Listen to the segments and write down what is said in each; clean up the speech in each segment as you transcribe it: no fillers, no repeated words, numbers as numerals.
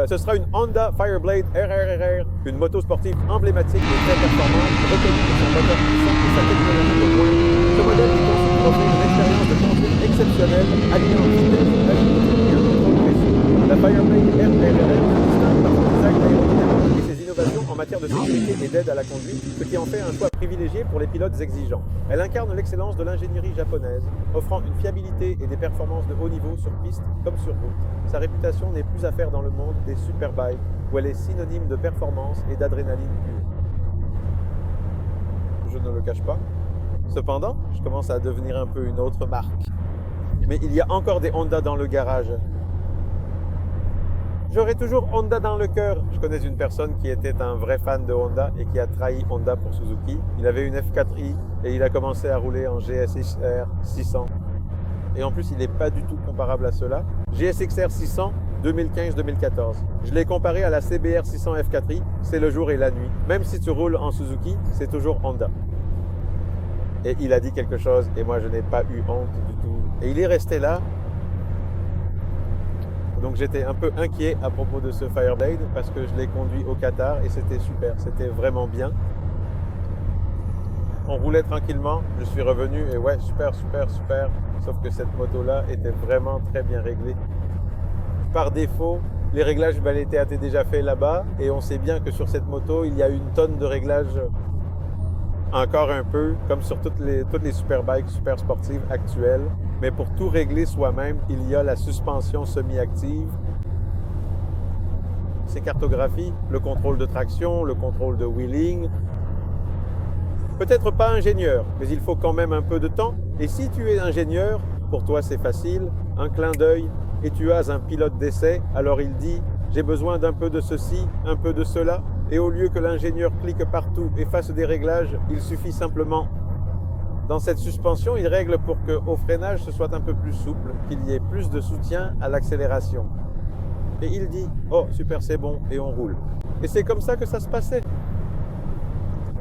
Ce sera une Honda Fireblade RRRR, une moto sportive emblématique et très performante, reconnue pour son moteur puissant et sa technologie de pointe. Ce modèle est conçu pour offrir une expérience de conduite exceptionnelle, alliant vitesse, agilité et un contrôle précis. La Fireblade RRRR se distingue par son design aérodynamique et ses innovations en matière de sécurité et d'aide à la conduite, ce qui en fait un choix privilégié pour les pilotes exigeants. Elle incarne l'excellence de l'ingénierie japonaise, offrant une fiabilité et des performances de haut niveau sur piste comme sur route. Sa réputation n'est plus à faire dans le monde des superbikes, où elle est synonyme de performance et d'adrénaline pure. Je ne le cache pas. Cependant, je commence à devenir un peu une autre marque. Mais il y a encore des Honda dans le garage. J'aurai toujours Honda dans le cœur. Je connais une personne qui était un vrai fan de Honda et qui a trahi Honda pour Suzuki. Il avait une F4i et il a commencé à rouler en GSXR 600. Et en plus, il n'est pas du tout comparable à cela. GSXR 600, 2015-2014. Je l'ai comparé à la CBR 600 F4i, c'est le jour et la nuit. Même si tu roules en Suzuki, c'est toujours Honda. Et il a dit quelque chose et moi, je n'ai pas eu honte du tout. Et il est resté là. Donc j'étais un peu inquiet à propos de ce Fireblade parce que je l'ai conduit au Qatar et c'était super, c'était vraiment bien. On roulait tranquillement, je suis revenu et ouais, super. Sauf que cette moto-là était vraiment très bien réglée. Par défaut, les réglages étaient déjà faits là-bas et on sait bien que sur cette moto, il y a une tonne de réglages encore un peu, comme sur toutes les superbikes, super sportives actuelles. Mais pour tout régler soi-même, il y a la suspension semi-active, ces cartographies, le contrôle de traction, le contrôle de wheeling. Peut-être pas ingénieur, mais il faut quand même un peu de temps. Et si tu es ingénieur, pour toi c'est facile, un clin d'œil, et tu as un pilote d'essai, alors il dit « j'ai besoin d'un peu de ceci, un peu de cela ». Et au lieu que l'ingénieur clique partout et fasse des réglages, il suffit simplement. Dans cette suspension, il règle pour qu'au freinage, ce soit un peu plus souple, qu'il y ait plus de soutien à l'accélération. Et il dit « oh, super, c'est bon » et on roule. Et c'est comme ça que ça se passait.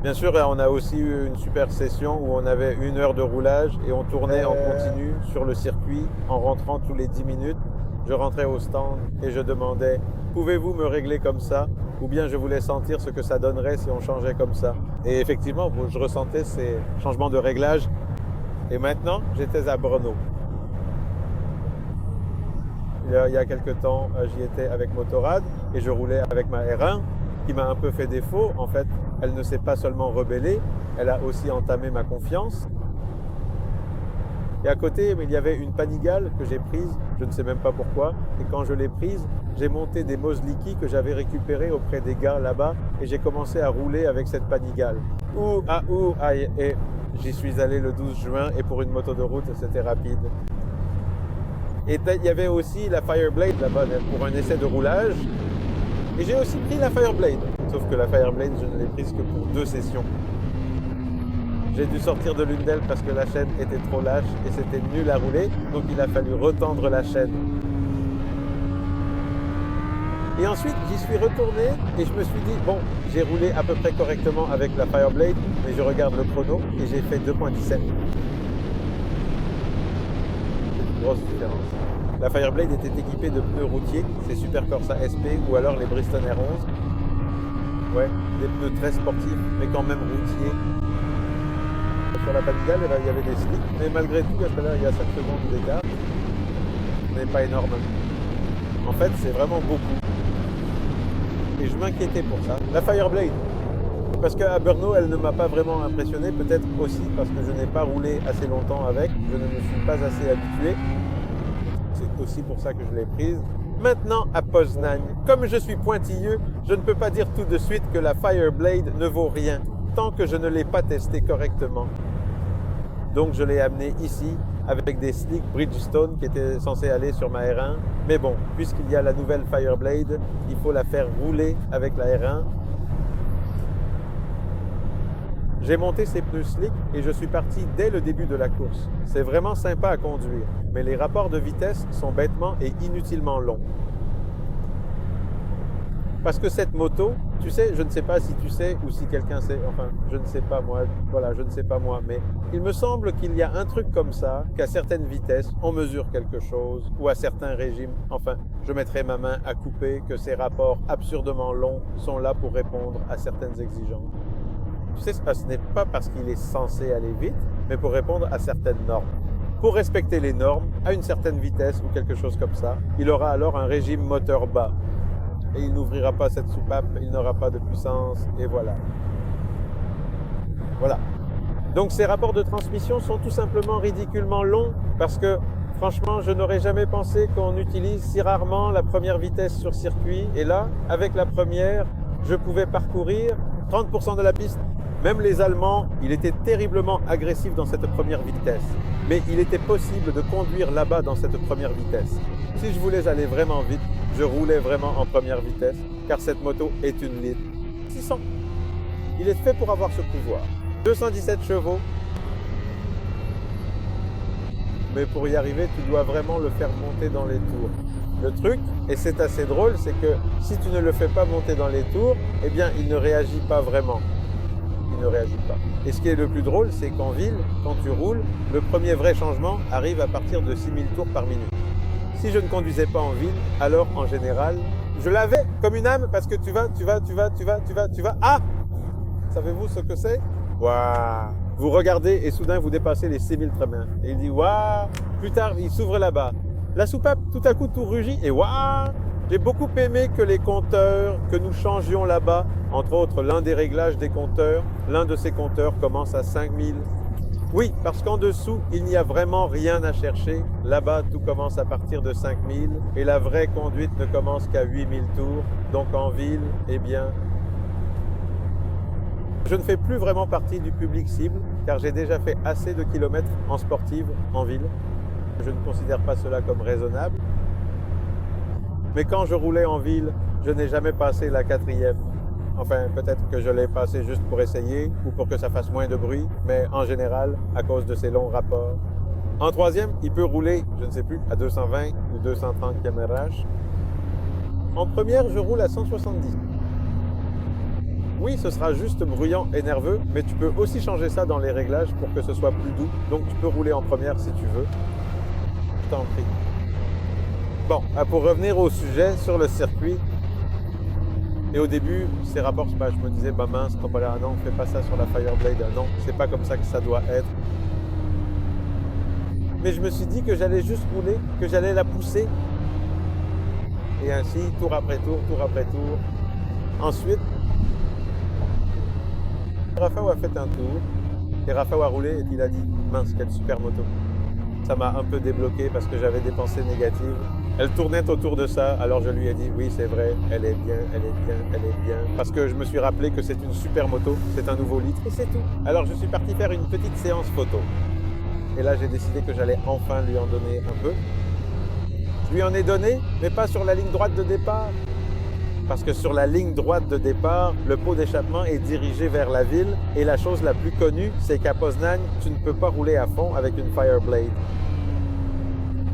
Bien sûr, on a aussi eu une super session où on avait 1 heure de roulage et on tournait en continu sur le circuit en rentrant tous les 10 minutes. Je rentrais au stand et je demandais « pouvez-vous me régler comme ça ?» ou bien je voulais sentir ce que ça donnerait si on changeait comme ça. Et effectivement, je ressentais ces changements de réglage. Et maintenant, j'étais à Brno. Il y a quelques temps, j'y étais avec Motorrad et je roulais avec ma R1 qui m'a un peu fait défaut. En fait, elle ne s'est pas seulement rebellée, elle a aussi entamé ma confiance. Et à côté, il y avait une Panigale que j'ai prise, je ne sais même pas pourquoi. Et quand je l'ai prise, j'ai monté des Mosliki que j'avais récupérés auprès des gars là-bas et j'ai commencé à rouler avec cette Panigale. Et j'y suis allé le 12 juin et pour une moto de route, c'était rapide. Et il y avait aussi la Fireblade là-bas pour un essai de roulage. Et j'ai aussi pris la Fireblade. Sauf que la Fireblade, je ne l'ai prise que pour 2 sessions. J'ai dû sortir de l'une d'elles parce que la chaîne était trop lâche et c'était nul à rouler. Donc il a fallu retendre la chaîne. Et ensuite, j'y suis retourné et je me suis dit, bon, j'ai roulé à peu près correctement avec la Fireblade, mais je regarde le chrono et j'ai fait 2.17. C'est une grosse différence. La Fireblade était équipée de pneus routiers, c'est Super Corsa SP ou alors les Bristol R11. Ouais, des pneus très sportifs, mais quand même routiers. Sur la Panigale, il y avait des slicks, mais malgré tout, il y a 5 secondes d'écart. Ce n'est pas énorme. En fait, c'est vraiment beaucoup. Et je m'inquiétais pour ça. La Fireblade, parce qu'à Brno, elle ne m'a pas vraiment impressionné, peut-être aussi parce que je n'ai pas roulé assez longtemps avec, je ne me suis pas assez habitué. C'est aussi pour ça que je l'ai prise. Maintenant, à Poznań, comme je suis pointilleux, je ne peux pas dire tout de suite que la Fireblade ne vaut rien, tant que je ne l'ai pas testée correctement. Donc je l'ai amenée ici, avec des slicks Bridgestone qui étaient censés aller sur ma R1. Mais bon, puisqu'il y a la nouvelle Fireblade, il faut la faire rouler avec la R1. J'ai monté ces pneus slick et je suis parti dès le début de la course. C'est vraiment sympa à conduire, mais les rapports de vitesse sont bêtement et inutilement longs. Parce que cette moto, tu sais, je ne sais pas si tu sais ou si quelqu'un sait, enfin, je ne sais pas moi, voilà, je ne sais pas moi, mais il me semble qu'il y a un truc comme ça, qu'à certaines vitesses, on mesure quelque chose, ou à certains régimes, enfin, je mettrai ma main à couper que ces rapports absurdement longs sont là pour répondre à certaines exigences. Tu sais, ce n'est pas parce qu'il est censé aller vite, mais pour répondre à certaines normes. Pour respecter les normes, à une certaine vitesse ou quelque chose comme ça, il aura alors un régime moteur bas. Et il n'ouvrira pas cette soupape, il n'aura pas de puissance, et voilà. Voilà. Donc ces rapports de transmission sont tout simplement ridiculement longs, parce que franchement, je n'aurais jamais pensé qu'on utilise si rarement la première vitesse sur circuit, et là, avec la première, je pouvais parcourir 30% de la piste. Même les Allemands, il était terriblement agressif dans cette première vitesse. Mais il était possible de conduire là-bas dans cette première vitesse. Si je voulais aller vraiment vite, je roulais vraiment en première vitesse, car cette moto est une litre 600. Il est fait pour avoir ce pouvoir. 217 chevaux. Mais pour y arriver, tu dois vraiment le faire monter dans les tours. Le truc, et c'est assez drôle, c'est que si tu ne le fais pas monter dans les tours, eh bien, il ne réagit pas vraiment. Il ne réagit pas. Et ce qui est le plus drôle, c'est qu'en ville, quand tu roules, le premier vrai changement arrive à partir de 6000 tours par minute. Si je ne conduisais pas en ville, alors en général, je l'avais comme une âme parce que tu vas. Ah! Savez-vous ce que c'est? Waouh! Vous regardez et soudain vous dépassez les 6000 très bien. Et il dit waouh! Plus tard, il s'ouvre là-bas. La soupape, tout à coup, tout rugit et waouh! J'ai beaucoup aimé que les compteurs, que nous changions là-bas, entre autres l'un des réglages des compteurs, l'un de ces compteurs commence à 5000. Oui, parce qu'en dessous, il n'y a vraiment rien à chercher. Là-bas, tout commence à partir de 5000 et la vraie conduite ne commence qu'à 8000 tours. Donc en ville, eh bien, je ne fais plus vraiment partie du public cible car j'ai déjà fait assez de kilomètres en sportive, en ville. Je ne considère pas cela comme raisonnable. Mais quand je roulais en ville, je n'ai jamais passé la 4e. Enfin, peut-être que je l'ai passé juste pour essayer ou pour que ça fasse moins de bruit, mais en général, à cause de ces longs rapports. En 3e, il peut rouler, je ne sais plus, à 220 ou 230 km/h. En première, je roule à 170. Oui, ce sera juste bruyant et nerveux, mais tu peux aussi changer ça dans les réglages pour que ce soit plus doux. Donc tu peux rouler en première si tu veux. Je t'en prie. Bon, pour revenir au sujet sur le circuit, et au début, ces rapports, je me disais, bah mince, non, on fait pas ça sur la Fireblade, non, c'est pas comme ça que ça doit être. Mais je me suis dit que j'allais juste rouler, que j'allais la pousser. Et ainsi, tour après tour, tour après tour. Ensuite, Rafa a fait un tour, et Rafa a roulé, et il a dit, mince, quelle super moto. Ça m'a un peu débloqué parce que j'avais des pensées négatives. Elle tournait autour de ça, alors je lui ai dit, oui, c'est vrai, elle est bien, elle est bien, elle est bien. Parce que je me suis rappelé que c'est une super moto, c'est un nouveau litre, et c'est tout. Alors je suis parti faire une petite séance photo. Et là, j'ai décidé que j'allais enfin lui en donner un peu. Je lui en ai donné, mais pas sur la ligne droite de départ. Parce que sur la ligne droite de départ, le pot d'échappement est dirigé vers la ville. Et la chose la plus connue, c'est qu'à Poznań, tu ne peux pas rouler à fond avec une Fireblade.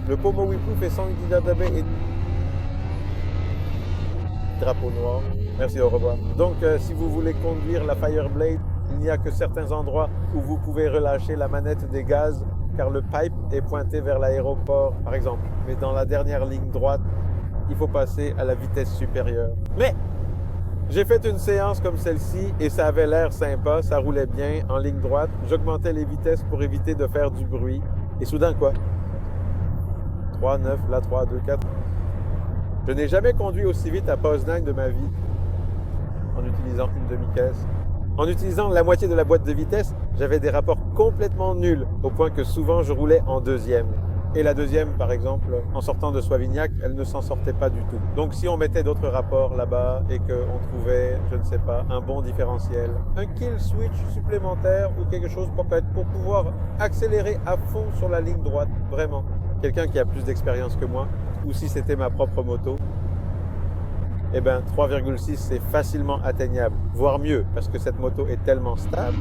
Le pot Mowipu fait 100 km et drapeau noir. Merci, au revoir. Donc, si vous voulez conduire la Fireblade, il n'y a que certains endroits où vous pouvez relâcher la manette des gaz, car le pipe est pointé vers l'aéroport, par exemple. Mais dans la dernière ligne droite, il faut passer à la vitesse supérieure. Mais j'ai fait une séance comme celle-ci et ça avait l'air sympa, ça roulait bien en ligne droite. J'augmentais les vitesses pour éviter de faire du bruit. Et soudain, quoi? 3, 9, là, 3, 2, 4. Je n'ai jamais conduit aussi vite à Poznań de ma vie en utilisant une demi-caisse. En utilisant la moitié de la boîte de vitesse, j'avais des rapports complètement nuls, au point que souvent je roulais en deuxième. Et la deuxième, par exemple, en sortant de Soivignac, elle ne s'en sortait pas du tout. Donc si on mettait d'autres rapports là-bas et qu'on trouvait, je ne sais pas, un bon différentiel, un kill switch supplémentaire ou quelque chose pour pouvoir accélérer à fond sur la ligne droite, vraiment. Quelqu'un qui a plus d'expérience que moi, ou si c'était ma propre moto, eh bien 3,6 c'est facilement atteignable, voire mieux, parce que cette moto est tellement stable.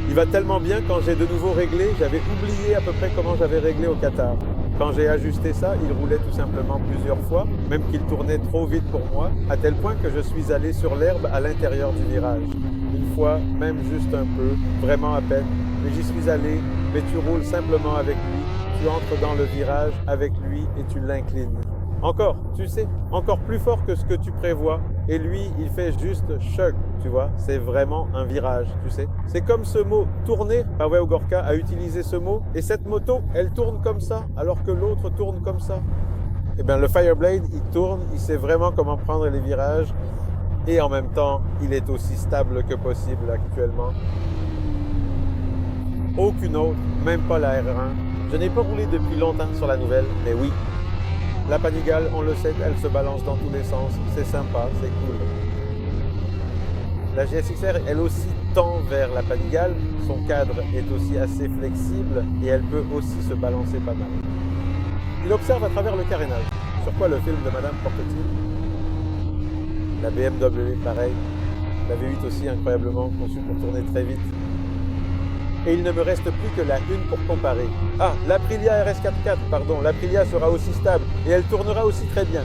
Il va tellement bien, quand j'ai de nouveau réglé, j'avais oublié à peu près comment j'avais réglé au Qatar. Quand j'ai ajusté ça, il roulait tout simplement plusieurs fois, même qu'il tournait trop vite pour moi, à tel point que je suis allé sur l'herbe à l'intérieur du virage. Une fois, même juste un peu, vraiment à peine, mais j'y suis allé, mais tu roules simplement avec lui, tu entres dans le virage avec lui et tu l'inclines. Encore, tu sais, encore plus fort que ce que tu prévois. Et lui, il fait juste choc, tu vois. C'est vraiment un virage, tu sais. C'est comme ce mot tourner. Paweł Gorka a utilisé ce mot. Et cette moto, elle tourne comme ça, alors que l'autre tourne comme ça. Eh bien, le Fireblade, il tourne, il sait vraiment comment prendre les virages. Et en même temps, il est aussi stable que possible actuellement. Aucune autre, même pas la R1. Je n'ai pas roulé depuis longtemps sur la nouvelle, mais oui. La Panigale, on le sait, elle se balance dans tous les sens. C'est sympa, c'est cool. La GSX-R, elle aussi tend vers la Panigale. Son cadre est aussi assez flexible et elle peut aussi se balancer pas mal. Il observe à travers le carénage. Sur quoi le film de Madame porte-t-il? La BMW, pareil. La V8 aussi, incroyablement conçue pour tourner très vite. Et il ne me reste plus que la une pour comparer. Ah, l'Aprilia RS44, pardon, l'Aprilia sera aussi stable et elle tournera aussi très bien.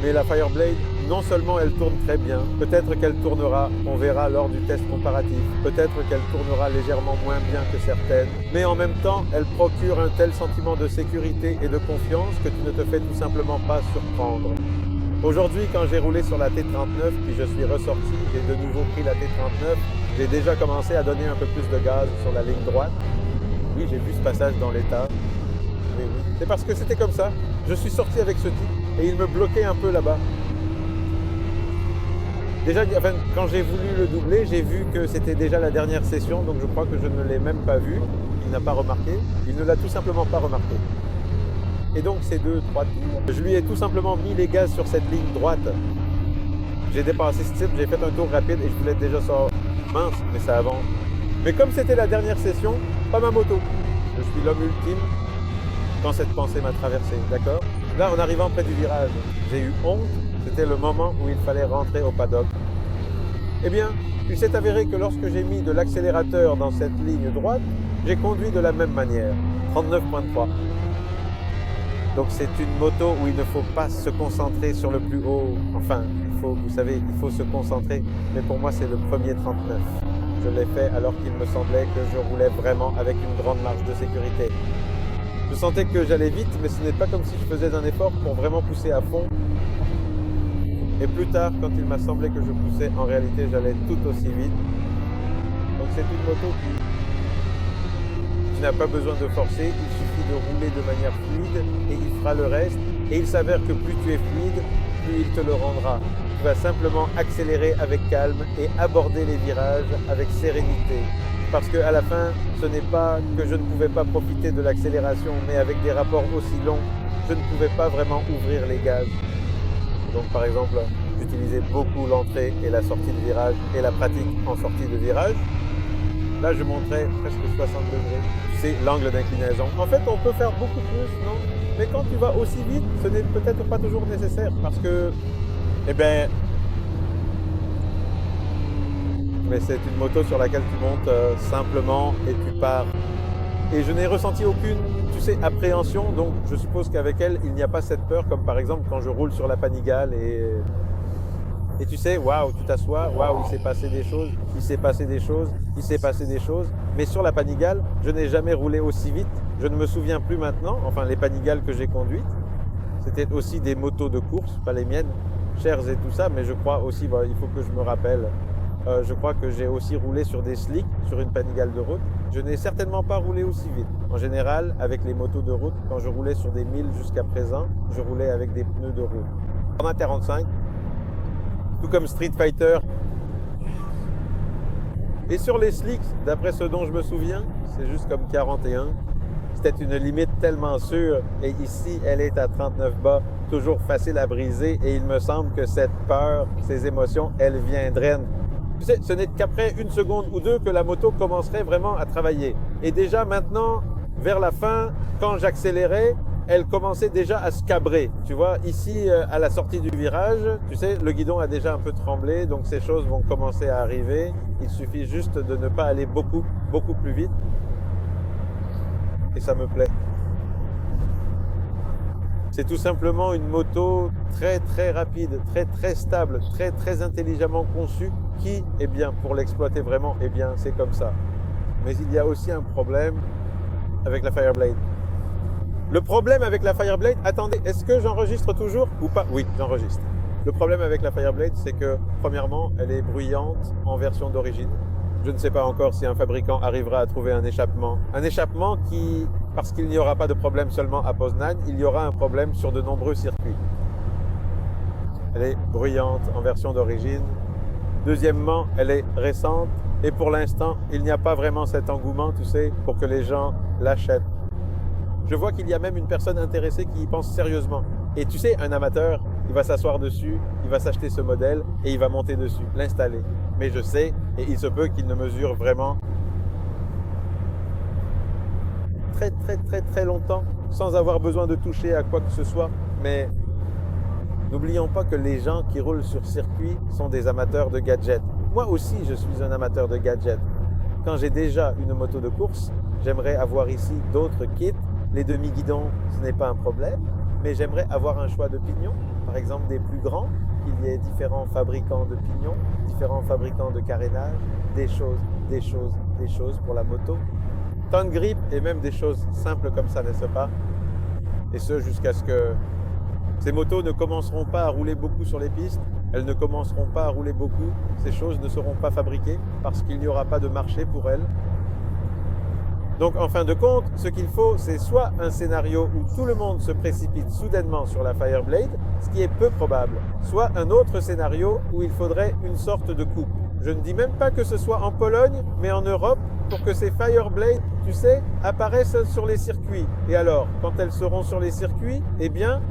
Mais la Fireblade, non seulement elle tourne très bien, peut-être qu'elle tournera, on verra lors du test comparatif, peut-être qu'elle tournera légèrement moins bien que certaines, mais en même temps, elle procure un tel sentiment de sécurité et de confiance que tu ne te fais tout simplement pas surprendre. Aujourd'hui, quand j'ai roulé sur la T39, puis je suis ressorti, j'ai de nouveau pris la T39, j'ai déjà commencé à donner un peu plus de gaz sur la ligne droite. Oui, j'ai vu ce passage dans l'état. Oui. C'est parce que c'était comme ça. Je suis sorti avec ce type et il me bloquait un peu là-bas. Déjà, enfin, quand j'ai voulu le doubler, j'ai vu que c'était déjà la dernière session, donc je crois que je ne l'ai même pas vu. Il n'a pas remarqué. Il ne l'a tout simplement pas remarqué. Et donc ces 2-3 tours, je lui ai tout simplement mis les gaz sur cette ligne droite. J'ai dépassé ce type, j'ai fait un tour rapide et je voulais déjà sortir. Mince, mais ça avance. Mais comme c'était la dernière session, pas ma moto. Je suis l'homme ultime quand cette pensée m'a traversé, d'accord? Là, en arrivant près du virage, j'ai eu honte. C'était le moment où il fallait rentrer au paddock. Eh bien, il s'est avéré que lorsque j'ai mis de l'accélérateur dans cette ligne droite, j'ai conduit de la même manière, 39.3. Donc c'est une moto où il ne faut pas se concentrer sur le plus haut. Enfin, vous savez, il faut se concentrer. Mais pour moi, c'est le premier 39. Je l'ai fait alors qu'il me semblait que je roulais vraiment avec une grande marge de sécurité. Je sentais que j'allais vite, mais ce n'est pas comme si je faisais un effort pour vraiment pousser à fond. Et plus tard, quand il m'a semblé que je poussais, en réalité, j'allais tout aussi vite. Donc c'est une moto qui n'a pas besoin de forcer, il suffit de rouler de manière fluide et il fera le reste. Et il s'avère que plus tu es fluide, plus il te le rendra. Tu vas simplement accélérer avec calme et aborder les virages avec sérénité. Parce qu'à la fin, ce n'est pas que je ne pouvais pas profiter de l'accélération, mais avec des rapports aussi longs, je ne pouvais pas vraiment ouvrir les gaz. Donc par exemple, j'utilisais beaucoup l'entrée et la sortie de virage et la pratique en sortie de virage. Là, je montrais presque 60 degrés. Tu sais, l'angle d'inclinaison. En fait, on peut faire beaucoup plus, non? Mais quand tu vas aussi vite, ce n'est peut-être pas toujours nécessaire parce que, eh bien, mais c'est une moto sur laquelle tu montes simplement et tu pars. Et je n'ai ressenti aucune, tu sais, appréhension. Donc, je suppose qu'avec elle, il n'y a pas cette peur, comme par exemple quand je roule sur la Panigale et tu sais, waouh, tu t'assois, waouh, il s'est passé des choses, il s'est passé des choses, il s'est passé des choses. Mais sur la Panigale, je n'ai jamais roulé aussi vite. Je ne me souviens plus maintenant, enfin les Panigales que j'ai conduites, c'était aussi des motos de course, pas les miennes, chères et tout ça, mais je crois aussi, il faut que je me rappelle, je crois que j'ai aussi roulé sur des slicks, sur une Panigale de route. Je n'ai certainement pas roulé aussi vite. En général, avec les motos de route, quand je roulais sur des 1000 jusqu'à présent, je roulais avec des pneus de route. En 45, tout comme Street Fighter. Et sur les slicks, d'après ce dont je me souviens, c'est juste comme 41. C'était une limite tellement sûre. Et ici, elle est à 39 bas, toujours facile à briser. Et il me semble que cette peur, ces émotions, elles viendraient. Tu sais, ce n'est qu'après une seconde ou deux que la moto commencerait vraiment à travailler. Et déjà maintenant, vers la fin, quand j'accélérais, elle commençait déjà à se cabrer. Tu vois, ici, à la sortie du virage, tu sais, le guidon a déjà un peu tremblé, donc ces choses vont commencer à arriver. Il suffit juste de ne pas aller beaucoup plus vite. Et ça me plaît. C'est tout simplement une moto très très rapide, très très stable, très très intelligemment conçue qui, eh bien, pour l'exploiter vraiment, eh bien, c'est comme ça. Mais il y a aussi un problème avec la Fireblade. Le problème avec la Fireblade, attendez, est-ce que j'enregistre toujours ou pas? Oui, j'enregistre. Le problème avec la Fireblade, c'est que, premièrement, elle est bruyante en version d'origine. Je ne sais pas encore si un fabricant arrivera à trouver un échappement. Un échappement qui, parce qu'il n'y aura pas de problème seulement à Poznań, il y aura un problème sur de nombreux circuits. Elle est bruyante en version d'origine. Deuxièmement, elle est récente. Et pour l'instant, il n'y a pas vraiment cet engouement, tu sais, pour que les gens l'achètent. Je vois qu'il y a même une personne intéressée qui y pense sérieusement. Et tu sais, un amateur, il va s'asseoir dessus, il va s'acheter ce modèle et il va monter dessus, l'installer. Mais je sais, et il se peut qu'il ne mesure vraiment très très très très longtemps sans avoir besoin de toucher à quoi que ce soit. Mais n'oublions pas que les gens qui roulent sur circuit sont des amateurs de gadgets. Moi aussi, je suis un amateur de gadgets. Quand j'ai déjà une moto de course, j'aimerais avoir ici d'autres kits. Les demi-guidons, ce n'est pas un problème, mais j'aimerais avoir un choix de pignons, par exemple des plus grands, qu'il y ait différents fabricants de pignons, différents fabricants de carénage, des choses pour la moto. Tant de grip et même des choses simples comme ça, n'est-ce pas? Et ce, jusqu'à ce que ces motos ne commenceront pas à rouler beaucoup sur les pistes, elles ne commenceront pas à rouler beaucoup, ces choses ne seront pas fabriquées parce qu'il n'y aura pas de marché pour elles. Donc, en fin de compte, ce qu'il faut, c'est soit un scénario où tout le monde se précipite soudainement sur la Fireblade, ce qui est peu probable, soit un autre scénario où il faudrait une sorte de coupe. Je ne dis même pas que ce soit en Pologne, mais en Europe, pour que ces Fireblades, tu sais, apparaissent sur les circuits. Et alors, quand elles seront sur les circuits, eh bien,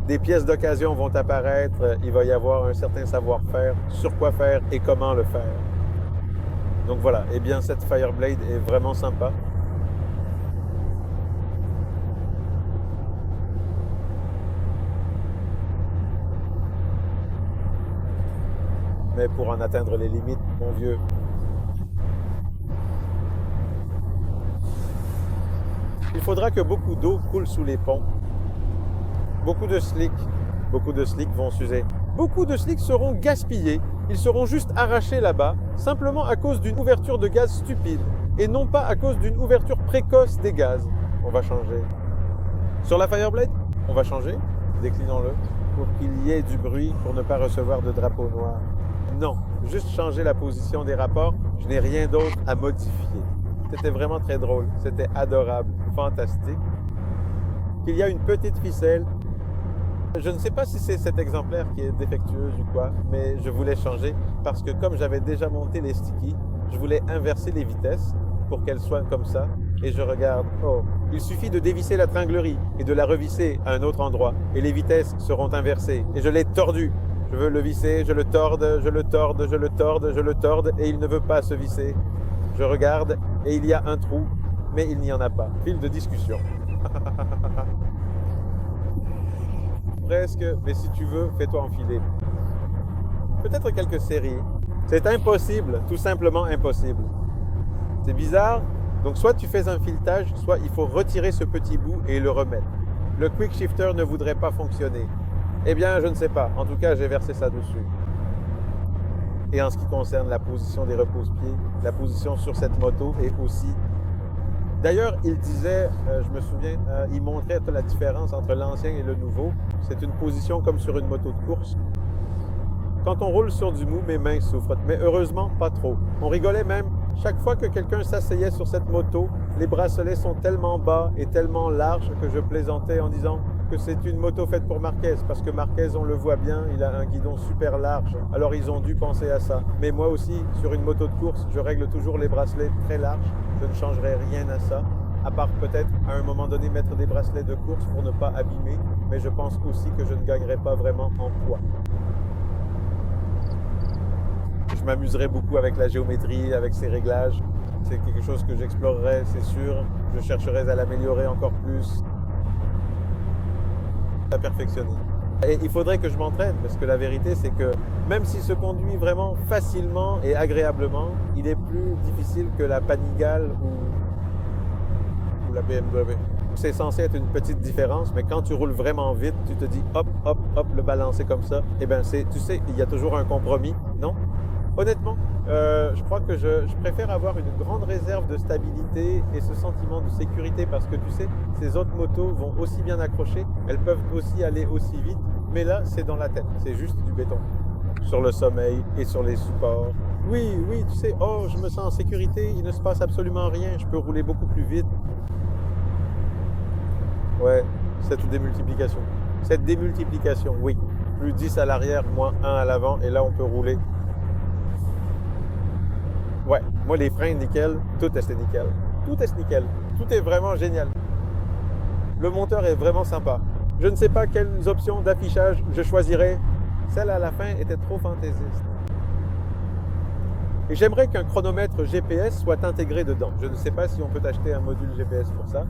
des pièces d'occasion vont apparaître, il va y avoir un certain savoir-faire sur quoi faire et comment le faire. Donc voilà, eh bien cette Fireblade est vraiment sympa. Mais pour en atteindre les limites, mon vieux, il faudra que beaucoup d'eau coule sous les ponts. Beaucoup de slicks vont s'user. Beaucoup de slicks seront gaspillés. Ils seront juste arrachés là-bas, simplement à cause d'une ouverture de gaz stupide, et non pas à cause d'une ouverture précoce des gaz. On va changer. Sur la Fireblade, on va changer, déclinons-le, pour qu'il y ait du bruit, pour ne pas recevoir de drapeau noir. Non, juste changer la position des rapports, je n'ai rien d'autre à modifier. C'était vraiment très drôle, c'était adorable, fantastique. Il y a une petite ficelle. Je ne sais pas si c'est cet exemplaire qui est défectueux ou quoi, mais je voulais changer parce que comme j'avais déjà monté les stickies, je voulais inverser les vitesses pour qu'elles soient comme ça. Et je regarde, oh, il suffit de dévisser la tringlerie et de la revisser à un autre endroit et les vitesses seront inversées. Et je l'ai tordu. Je veux le visser, je le torde, je le torde, je le torde, je le torde et il ne veut pas se visser. Je regarde et il y a un trou, mais il n'y en a pas. Fil de discussion. Presque, mais si tu veux, fais-toi enfiler. Peut-être quelques séries. C'est impossible, tout simplement impossible. C'est bizarre. Donc soit tu fais un filetage, soit il faut retirer ce petit bout et le remettre. Le quick shifter ne voudrait pas fonctionner. Eh bien, je ne sais pas. En tout cas, j'ai versé ça dessus. Et en ce qui concerne la position des repose-pieds, la position sur cette moto est aussi... D'ailleurs, il disait, je me souviens, il montrait la différence entre l'ancien et le nouveau. C'est une position comme sur une moto de course. Quand on roule sur du mou, mes mains souffrent, mais heureusement, pas trop. On rigolait même. Chaque fois que quelqu'un s'asseyait sur cette moto, les bracelets sont tellement bas et tellement larges que je plaisantais en disant que c'est une moto faite pour Marquez, parce que Marquez, on le voit bien, il a un guidon super large. Alors ils ont dû penser à ça. Mais moi aussi, sur une moto de course, je règle toujours les bracelets très larges. Je ne changerai rien à ça, à part peut-être à un moment donné mettre des bracelets de course pour ne pas abîmer, mais je pense aussi que je ne gagnerai pas vraiment en poids. Je m'amuserai beaucoup avec la géométrie, avec ces réglages. C'est quelque chose que j'explorerai, c'est sûr. Je chercherai à l'améliorer encore plus, à perfectionner. Et il faudrait que je m'entraîne, parce que la vérité, c'est que même s'il se conduit vraiment facilement et agréablement, il est plus difficile que la Panigale ou la BMW. Donc c'est censé être une petite différence, mais quand tu roules vraiment vite, tu te dis hop, hop, hop, le balancer comme ça, eh bien tu sais, il y a toujours un compromis, non? Honnêtement, je crois que je préfère avoir une grande réserve de stabilité et ce sentiment de sécurité parce que tu sais, ces autres motos vont aussi bien accrocher, elles peuvent aussi aller aussi vite, mais là, c'est dans la tête, c'est juste du béton. Sur le sommeil et sur les supports. Oui, oui, tu sais, oh, je me sens en sécurité, il ne se passe absolument rien, je peux rouler beaucoup plus vite. Ouais, cette démultiplication. Cette démultiplication, oui. Plus 10 à l'arrière, moins 1 à l'avant, et là, on peut rouler. Ouais, moi, les freins, nickel, tout est nickel. Tout est nickel. Tout est vraiment génial. Le monteur est vraiment sympa. Je ne sais pas quelles options d'affichage je choisirais. Celle à la fin était trop fantaisiste. Et j'aimerais qu'un chronomètre GPS soit intégré dedans. Je ne sais pas si on peut acheter un module GPS pour ça.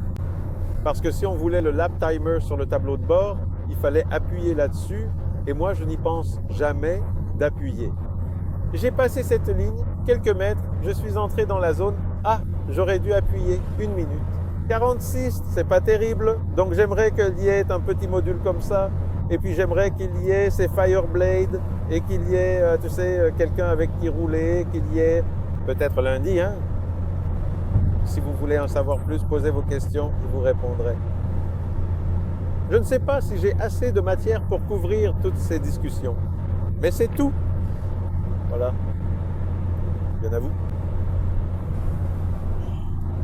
Parce que si on voulait le lap timer sur le tableau de bord, il fallait appuyer là-dessus. Et moi, je n'y pense jamais d'appuyer. J'ai passé cette ligne, quelques mètres, je suis entré dans la zone. Ah, j'aurais dû appuyer 1 minute. 46, c'est pas terrible. Donc j'aimerais qu'il y ait un petit module comme ça. Et puis j'aimerais qu'il y ait ces Fireblade et qu'il y ait, tu sais, quelqu'un avec qui rouler, qu'il y ait peut-être lundi, hein. Si vous voulez en savoir plus, posez vos questions, je vous répondrai. Je ne sais pas si j'ai assez de matière pour couvrir toutes ces discussions. Mais c'est tout. Voilà. Bien à vous.